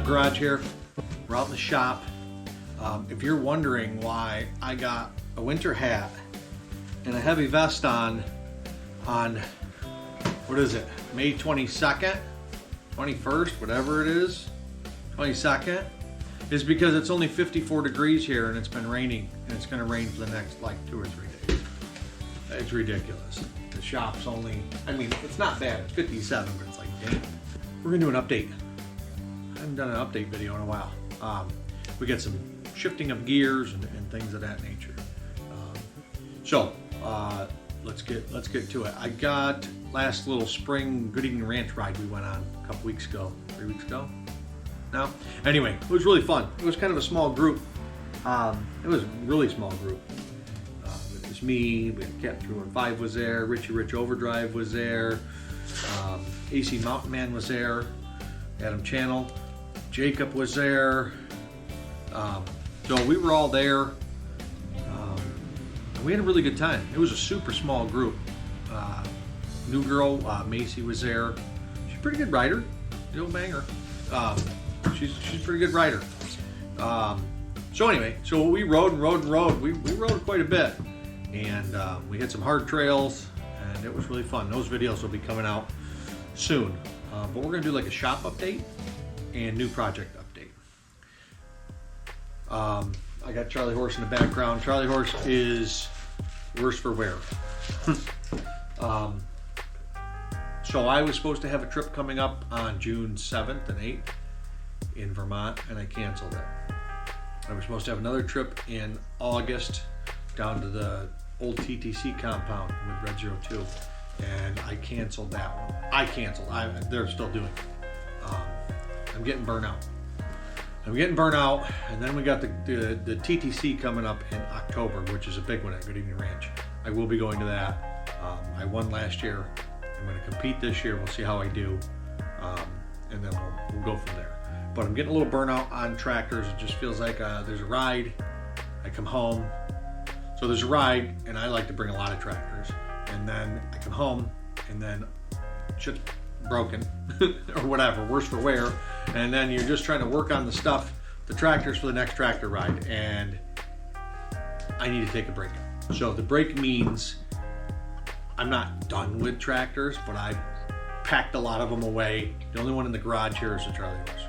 Garage here. We're out in the shop. If you're wondering why I got a winter hat and a heavy vest on, what is it, May 22nd, 21st, whatever it is, 22nd, is because it's only 54 degrees here and it's been raining, and it's going to rain for the next like 2 or 3 days. It's ridiculous. The shop's only, I mean, it's not bad. It's 57, but it's like, dang. We're going to do an update. I haven't done an update video in a while. We got some shifting of gears and things of that nature. Let's get to it. I got last little spring Good Evening Ranch ride we went on a couple weeks ago, 3 weeks ago. No? Anyway, it was really fun. It was kind of a small group. It was a really small group. It was me, we had Cat 315 was there, Richie Rich Overdrive was there, AC Mountain Man was there, Adam Channel, Jacob was there. So we were all there. We had a really good time. It was a super small group. New girl, Macy was there. She's a pretty good rider. No banger. She's a pretty good rider. So anyway, so we rode and rode and rode. We rode quite a bit. And we hit some hard trails, and it was really fun. Those videos will be coming out soon. But we're gonna do like a shop update and new project update. I got Charlie Horse in the background. Charlie Horse is worse for wear. So I was supposed to have a trip coming up on June 7th and 8th in Vermont, and I canceled it. I was supposed to have another trip in August down to the old TTC compound with Red 02, and I canceled that one. They're still doing it. I'm getting burnt out. And then we got the TTC coming up in October, which is a big one at Good Evening Ranch. I will be going to that. I won last year. I'm going to compete this year. We'll see how I do, and then we'll go from there. But I'm getting a little burnout on tractors. It just feels like there's a ride. I come home. So there's a ride, and I like to bring a lot of tractors. And then I come home, and then shit's broken or whatever, worse for wear. And then you're just trying to work on the tractors for the next tractor ride. And I need to take a break. So the break means I'm not done with tractors, but I packed a lot of them away. The only one in the garage here is the Charlie Horse.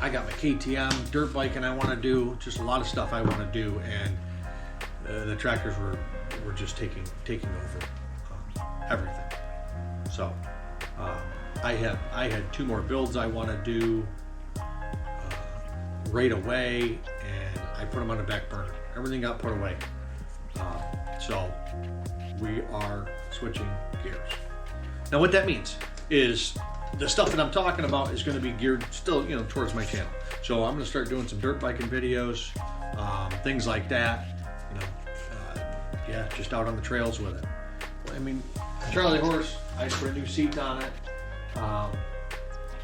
I got my KTM dirt bike, and I want to do just a lot of stuff I want to do, and the tractors were just taking over everything. So I had 2 more builds I want to do right away, and I put them on the back burner. Everything got put away. So we are switching gears. Now what that means is the stuff that I'm talking about is going to be geared still, towards my channel. So I'm going to start doing some dirt biking videos, things like that. Just out on the trails with it. I mean, Charlie Horse, I put a new seat on it.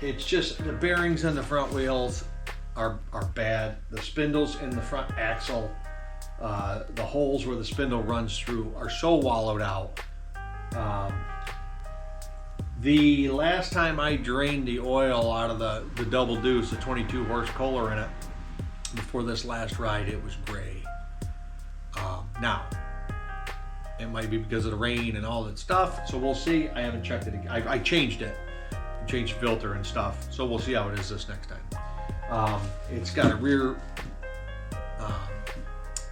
It's just the bearings on the front wheels are bad. The spindles in the front axle, the holes where the spindle runs through are so wallowed out. The last time I drained the oil out of the Double Deuce, the 22 horse Kohler in it, before this last ride, it was gray. Now, it might be because of the rain and all that stuff, so we'll see. I haven't checked it. I changed it. Changed filter and stuff, so we'll see how it is this next time. It's got a rear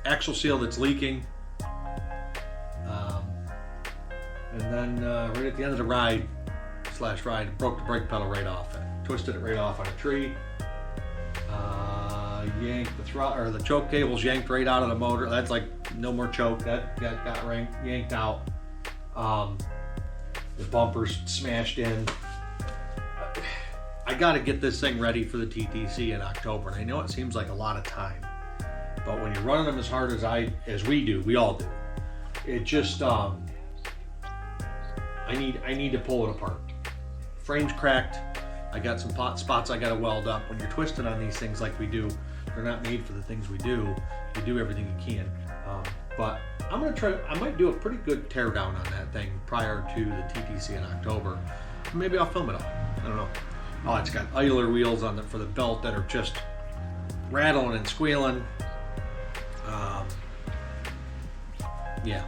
axle seal that's leaking. And then right at the end of the ride, broke the brake pedal right off. Twisted it right off on a tree. Yanked the throttle, or the choke cables yanked right out of the motor. That's like no more choke. That got yanked out. The bumpers smashed in. I got to get this thing ready for the TTC in October, and I know it seems like a lot of time, but when you're running them as hard as we all do, it just I need to pull it apart. Frame's cracked. I got some spots I got to weld up. When you're twisting on these things like we do, they're not made for the things we do. You do everything you can. But I'm gonna try. I might do a pretty good teardown on that thing prior to the TTC in October. Maybe I'll film it all. I don't know. Oh, it's got idler wheels on for the belt that are just rattling and squealing. Yeah.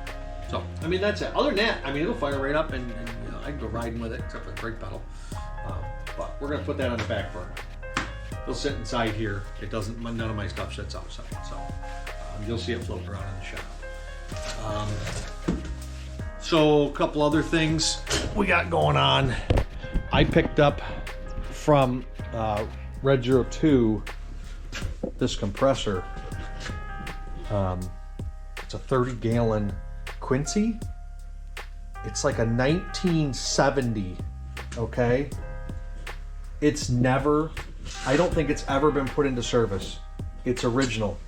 So, I mean, that's it. Other than that, I mean, it'll fire right up, and you know, I can go riding with it, except for the brake pedal. But we're gonna put that on the back burner. It'll sit inside here. It doesn't. None of my stuff sits outside, so you'll see it floating around in the shop. So, a couple other things we got going on. I picked up from Red 02 this compressor. It's a 30-gallon Quincy. It's like a 1970, okay? It's never, I don't think it's ever been put into service. It's original.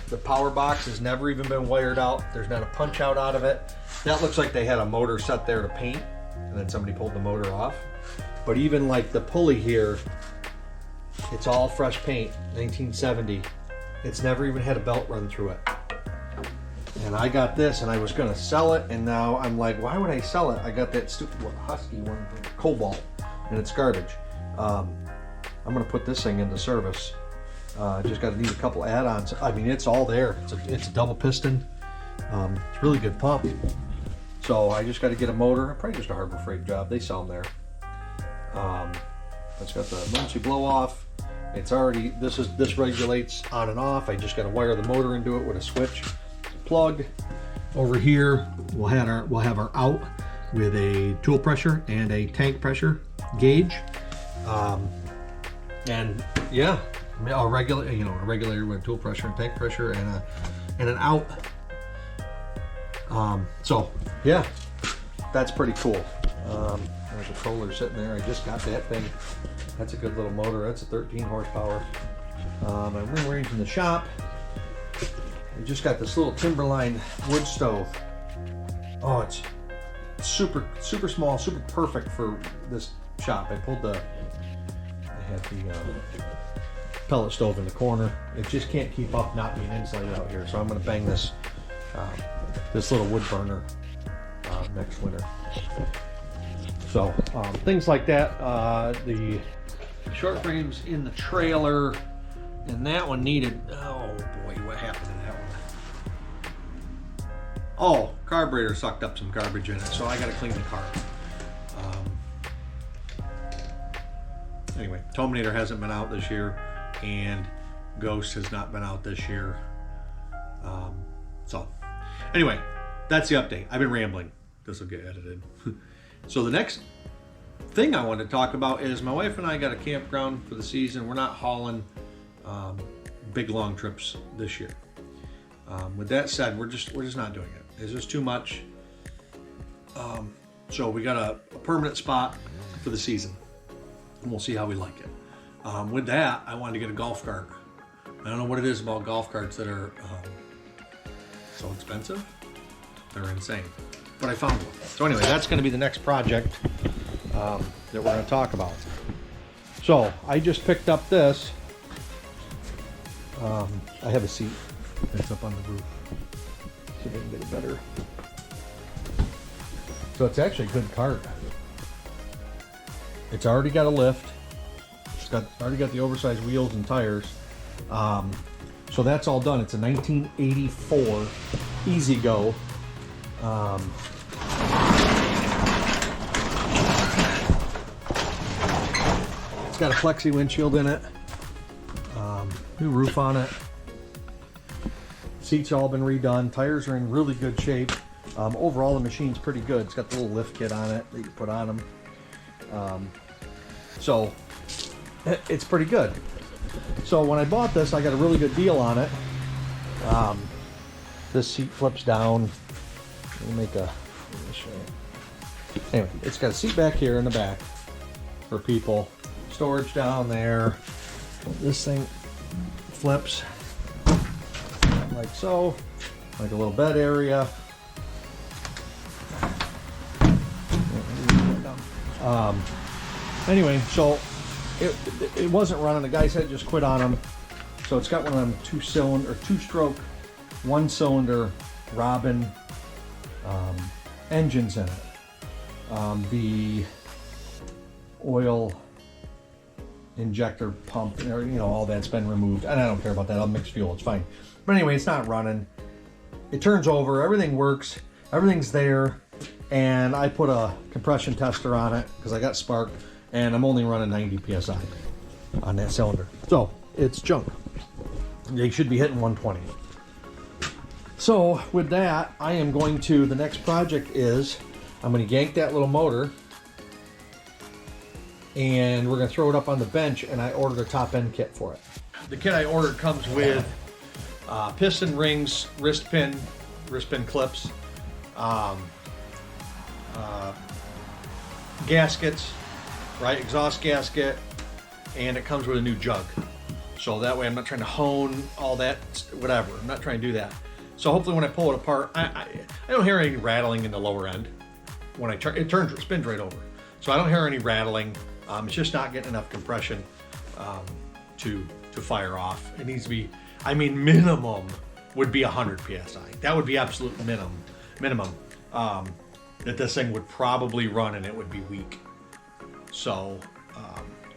The power box has never even been wired out. There's not a punch out of it. That looks like they had a motor set there to paint, and then somebody pulled the motor off. But even like the pulley here, it's all fresh paint, 1970. It's never even had a belt run through it. And I got this, and I was gonna sell it, and now I'm like, why would I sell it? I got that stupid Husky one from Cobalt, and it's garbage. I'm gonna put this thing into service. Just gotta need a couple add-ons. I mean, it's all there. It's a double piston. It's a really good pump. So I just gotta get a motor, probably just a Harbor Freight job. They sell them there. It's got the emergency blow off. It's already, this regulates on and off. I just gotta wire the motor into it with a switch. Plug. Over here we'll have our out with a tool pressure and a tank pressure gauge, and yeah, a regulator with tool pressure and tank pressure and an out. So yeah, that's pretty cool. There's a Kohler sitting there. I just got that thing. That's a good little motor. That's a 13 horsepower. I'm rearranging the shop. We just got this little Timberline wood stove. Oh, it's super small, super perfect for this shop. I had the pellet stove in the corner. It just can't keep up not being insulated out here. So I'm gonna bang this little wood burner next winter. So things like that. The short frames in the trailer, and that one needed, oh boy, what happened to that one? Oh, carburetor sucked up some garbage in it, so I gotta clean the carb. Anyway, Tominator hasn't been out this year, and Ghost has not been out this year. So anyway, that's the update. I've been rambling. This will get edited. So the next thing I want to talk about is my wife and I got a campground for the season. We're not hauling big long trips this year. With that said, we're just not doing it. It's just too much. So we got a permanent spot for the season, and we'll see how we like it. With that, I wanted to get a golf cart. I don't know what it is about golf carts that are so expensive. They're insane. But I found one. So anyway, that's going to be the next project that we're going to talk about. So I just picked up this. I have a seat that's up on the roof. See if I can get it better. So it's actually a good cart. It's already got a lift. It's already got the oversized wheels and tires. So that's all done. It's a 1984 E-Z-GO. It's got a flexi windshield in it. New roof on it. Seats all been redone. Tires are in really good shape. Overall, the machine's pretty good. It's got the little lift kit on it that you put on them. So it's pretty good. So when I bought this, I got a really good deal on it. This seat flips down. Let me show you. Anyway, it's got a seat back here in the back for people. Storage down there. This thing flips like so, like a little bed area. Anyway, so it wasn't running. The guy said just quit on them. So it's got one of them two-stroke, one-cylinder Robin engines in it. The oil injector pump, or, you know, all that's been removed. And I don't care about that. I'll mix fuel. It's fine. But anyway, it's not running. It turns over. Everything works. Everything's there. And I put a compression tester on it because I got spark, and I'm only running 90 psi on that cylinder. So it's junk. They should be hitting 120. So with that, I am going to, the next project is, I'm going to yank that little motor, and we're going to throw it up on the bench, and I ordered a top end kit for it. The kit I ordered comes with piston rings, wrist pin clips, gaskets, right, exhaust gasket, and it comes with a new jug. So that way I'm not trying to hone all that, whatever. I'm not trying to do that. So hopefully when I pull it apart, I don't hear any rattling in the lower end. When I turn, it spins right over. So I don't hear any rattling. It's just not getting enough compression to fire off. It needs to be, I mean, minimum would be 100 PSI. That would be absolute minimum. That this thing would probably run and it would be weak. So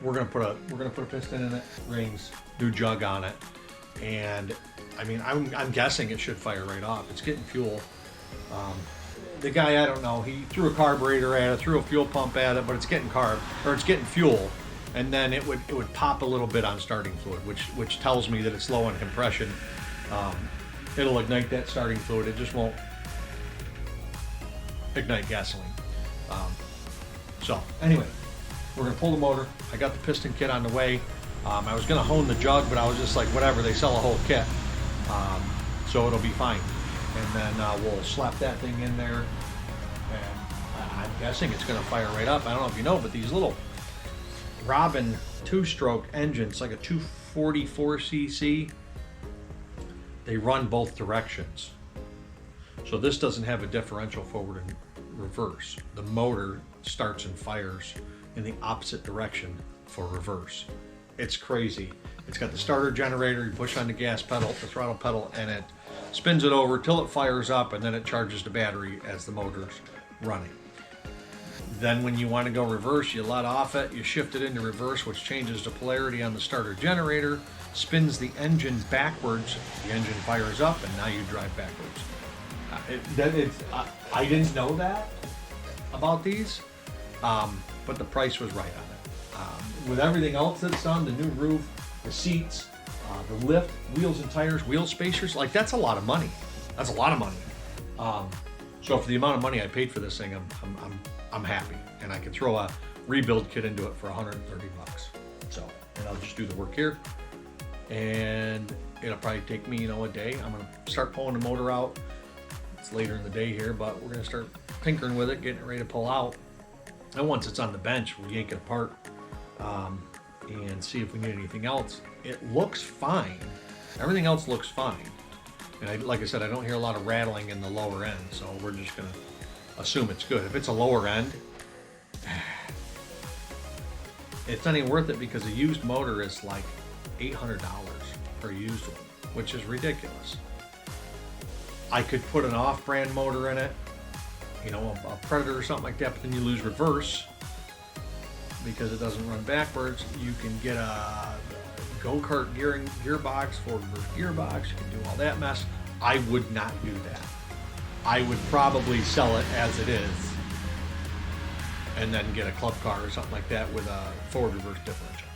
we're gonna put a piston in it, rings, new jug on it, and I mean, I'm guessing it should fire right off. It's getting fuel. The guy, I don't know, he threw a carburetor at it, threw a fuel pump at it, but it's getting it's getting fuel, and then it would pop a little bit on starting fluid, which tells me that it's low on compression. It'll ignite that starting fluid. It just won't ignite gasoline. So anyway, we're gonna pull the motor. I got the piston kit on the way. I was gonna hone the jug, but I was just like, whatever, they sell a whole kit. So it'll be fine. And then we'll slap that thing in there, and I'm guessing it's gonna fire right up. I don't know if you know, but these little Robin 2-stroke engines, like a 244cc, they run both directions. So this doesn't have a differential forward and reverse. The motor starts and fires in the opposite direction for reverse. It's crazy. It's got the starter generator, you push on the gas pedal, the throttle pedal, and it spins it over till it fires up, and then it charges the battery as the motor's running. Then when you want to go reverse, you let off it, you shift it into reverse, which changes the polarity on the starter generator, spins the engine backwards, the engine fires up, and now you drive backwards. I didn't know that about these, but the price was right on it. With everything else that's done, the new roof, the seats, the lift, wheels and tires, wheel spacers, like that's a lot of money. That's a lot of money. So for the amount of money I paid for this thing, I'm happy, and I can throw a rebuild kit into it for 130 bucks. So, and I'll just do the work here, and it'll probably take me, a day. I'm gonna start pulling the motor out. It's later in the day here, but we're gonna start tinkering with it, getting it ready to pull out. And once it's on the bench, we'll yank it apart and see if we need anything else. It looks fine. Everything else looks fine. And like I said, I don't hear a lot of rattling in the lower end, so we're just gonna assume it's good. If it's a lower end, it's not even worth it, because a used motor is like $800 for a used one, which is ridiculous. I could put an off-brand motor in it, a Predator or something like that, but then you lose reverse because it doesn't run backwards. You can get a go-kart gearbox for reverse gearbox. You can do all that mess. I would not do that. I would probably sell it as it is and then get a club car or something like that with a forward reverse differential.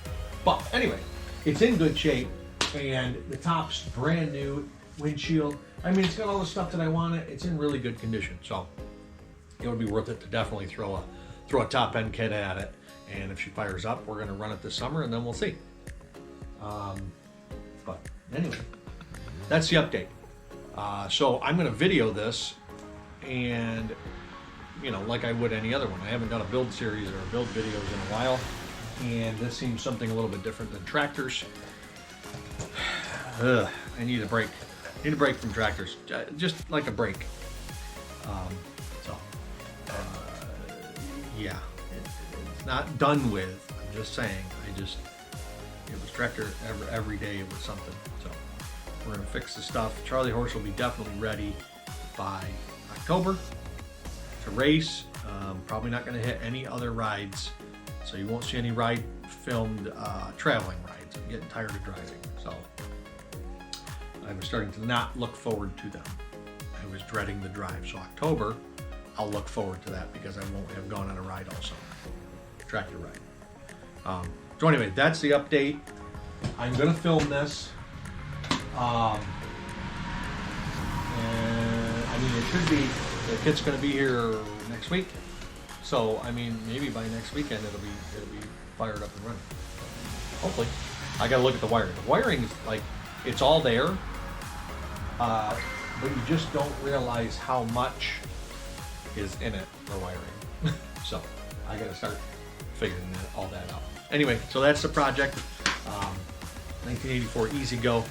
But anyway, it's in good shape, and the top's brand new, windshield. I mean, it's got all the stuff that I wanted. It's in really good condition, so it would be worth it to definitely throw a top end kit at it. And if she fires up, we're going to run it this summer, and then we'll see. But anyway, that's the update. So I'm going to video this, and like I would any other one. I haven't done a build series or build videos in a while, and this seems something a little bit different than tractors. I need a break. Need a break from tractors, just like a break. Yeah, it's not done with. I'm just saying. It was tractor every day. It was something. So we're gonna fix the stuff. Charlie Horse will be definitely ready by October to race. Probably not gonna hit any other rides, so you won't see any ride filmed traveling rides. I'm getting tired of driving, so I'm starting to not look forward to them. I was dreading the drive. So October, I'll look forward to that because I won't have gone on a ride all summer. Tractor ride. So anyway, that's the update. I'm gonna film this. And I mean, it should be, the kit's gonna be here next week. So I mean, maybe by next weekend it'll be fired up and running. Hopefully. I gotta look at the wiring. The wiring is like, it's all there, but you just don't realize how much is in it, the wiring. So I gotta start figuring all that out. Anyway, so that's the project. 1984 E-Z-GO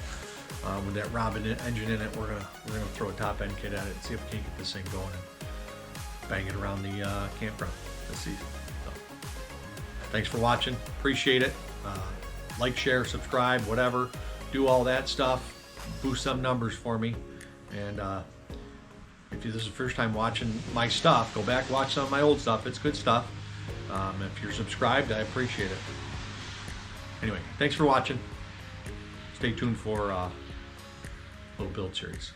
with that Robin engine in it. We're gonna throw a top end kit at it and see if we can get this thing going and bang it around the campground this season. So, thanks for watching. Appreciate it. Like, share, subscribe, whatever. Do all that stuff. Boost some numbers for me. And if this is the first time watching my stuff, go back, watch some of my old stuff. It's good stuff. If you're subscribed, I appreciate it. Anyway, thanks for watching. Stay tuned for a little build series.